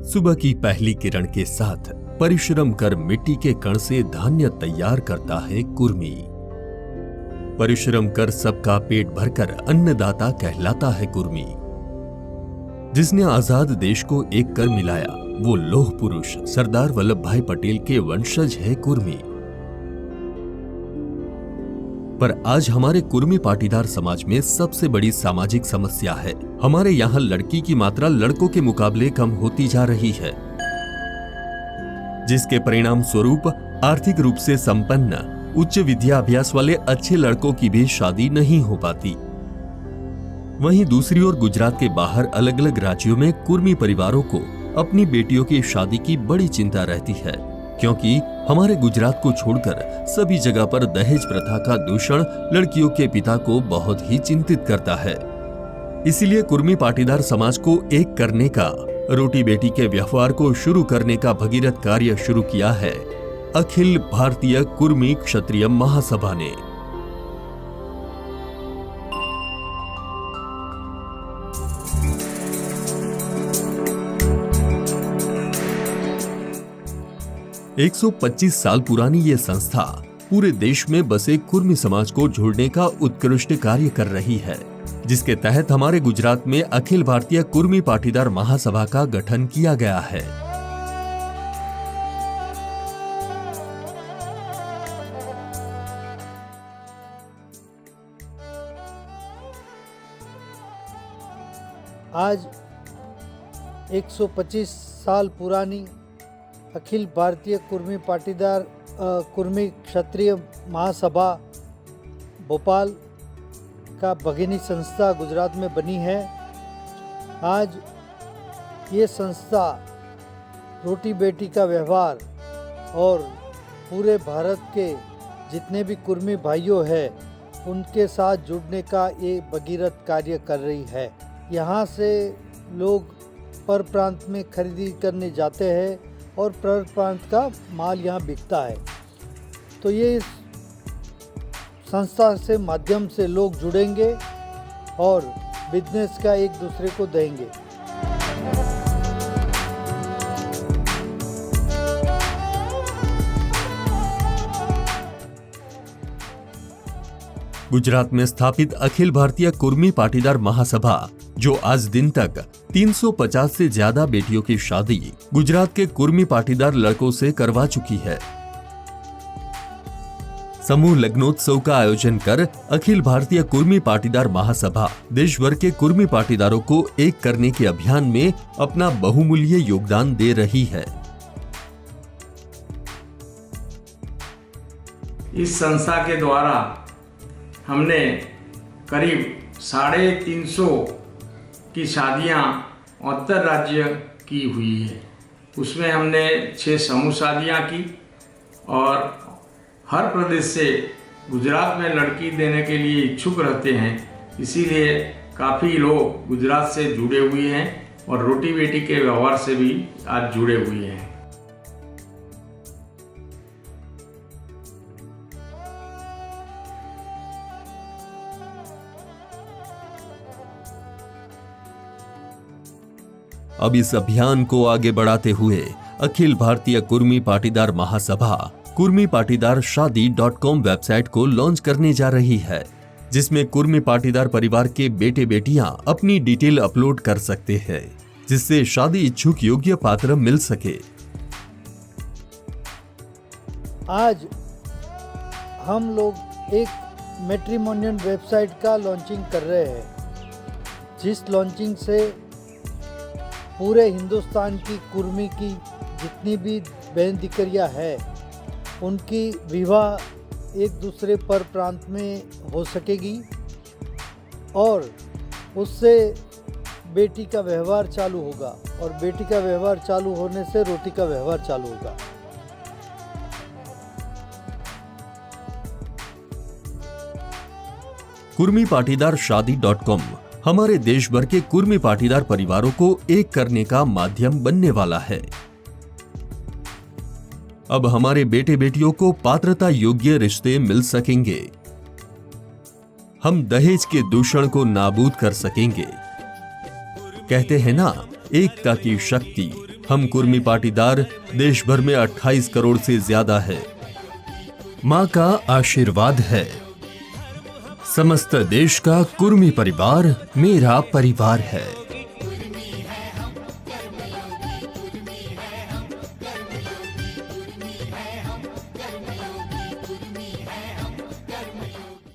सुबह की पहली किरण के साथ परिश्रम कर मिट्टी के कण से धान्य तैयार करता है कुर्मी। परिश्रम कर सबका पेट भरकर अन्नदाता कहलाता है कुर्मी। जिसने आजाद देश को एक कर मिलाया वो लौह पुरुष सरदार वल्लभ भाई पटेल के वंशज है कुर्मी। पर आज हमारे कुर्मी पाटीदार समाज में सबसे बड़ी सामाजिक समस्या है, हमारे यहाँ लड़की की मात्रा लड़कों के मुकाबले कम होती जा रही है, जिसके परिणाम स्वरूप आर्थिक रूप से संपन्न उच्च विद्या अभ्यास वाले अच्छे लड़कों की भी शादी नहीं हो पाती। वहीं दूसरी ओर गुजरात के बाहर अलग अलग राज्यों में कुर्मी परिवारों को अपनी बेटियों की शादी की बड़ी चिंता रहती है, क्योंकि हमारे गुजरात को छोड़कर सभी जगह पर दहेज प्रथा का दूषण लड़कियों के पिता को बहुत ही चिंतित करता है। इसीलिए कुर्मी पाटीदार समाज को एक करने का, रोटी बेटी के व्यवहार को शुरू करने का भगीरथ कार्य शुरू किया है अखिल भारतीय कुर्मी क्षत्रिय महासभा ने। एक 125 साल पुरानी ये संस्था पूरे देश में बसे कुर्मी समाज को जोड़ने का उत्कृष्ट कार्य कर रही है, जिसके तहत हमारे गुजरात में अखिल भारतीय कुर्मी पाटीदार महासभा का गठन किया गया है। आज 125 साल पुरानी अखिल भारतीय कुर्मी पाटीदार कुर्मी क्षत्रिय महासभा भोपाल का भगिनी संस्था गुजरात में बनी है। आज ये संस्था रोटी बेटी का व्यवहार और पूरे भारत के जितने भी कुर्मी भाइयों हैं उनके साथ जुड़ने का ये भगीरथ कार्य कर रही है। यहाँ से लोग पर प्रांत में खरीदी करने जाते हैं और पर प्रांत का माल यहाँ बिकता है। तो ये संस्था से माध्यम से लोग जुड़ेंगे और बिजनेस का एक दूसरे को देंगे। गुजरात में स्थापित अखिल भारतीय कुर्मी पाटीदार महासभा, जो आज दिन तक 350 से ज्यादा बेटियों की शादी गुजरात के कुर्मी पाटीदार लड़कों से करवा चुकी है। समूह लग्नोत्सव का आयोजन कर अखिल भारतीय कुर्मी पाटीदार महासभा देश भर के कुर्मी पाटीदारों को एक करने के अभियान में अपना बहुमूल्य योगदान दे रही है। इस संस्था के द्वारा हमने करीब 350 की शादियां उत्तर राज्य की हुई है। उसमें हमने 6 समूह शादियां की और हर प्रदेश से गुजरात में लड़की देने के लिए इच्छुक रहते हैं, इसीलिए काफ़ी लोग गुजरात से जुड़े हुए हैं और रोटी बेटी के व्यवहार से भी आज जुड़े हुए हैं। अब इस अभियान को आगे बढ़ाते हुए अखिल भारतीय कुर्मी पाटीदार महासभा कुर्मी पाटीदार शादी.com वेबसाइट को लॉन्च करने जा रही है, जिसमें कुर्मी पाटीदार परिवार के बेटे बेटियां अपनी डिटेल अपलोड कर सकते हैं, जिससे शादी इच्छुक योग्य पात्र मिल सके। आज हम लोग एक मैट्रिमोनियल वेबसाइट का लॉन्चिंग कर रहे हैं, जिस लॉन्चिंग से पूरे हिंदुस्तान की कुर्मी की जितनी भी बहन दिकरियाँ है उनकी विवाह एक दूसरे पर प्रांत में हो सकेगी और उससे बेटी का व्यवहार चालू होगा और बेटी का व्यवहार चालू होने से रोटी का व्यवहार चालू होगा। कुर्मी पाटीदार शादी.com हमारे देश भर के कुर्मी पाटीदार परिवारों को एक करने का माध्यम बनने वाला है। अब हमारे बेटे बेटियों को पात्रता योग्य रिश्ते मिल सकेंगे। हम दहेज के दूषण को नाबूद कर सकेंगे। कहते हैं ना, एकता की शक्ति हम कुर्मी पाटीदार देश भर में 28 करोड़ से ज्यादा है। मां का आशीर्वाद है। समस्त देश का कुर्मी परिवार मेरा परिवार है।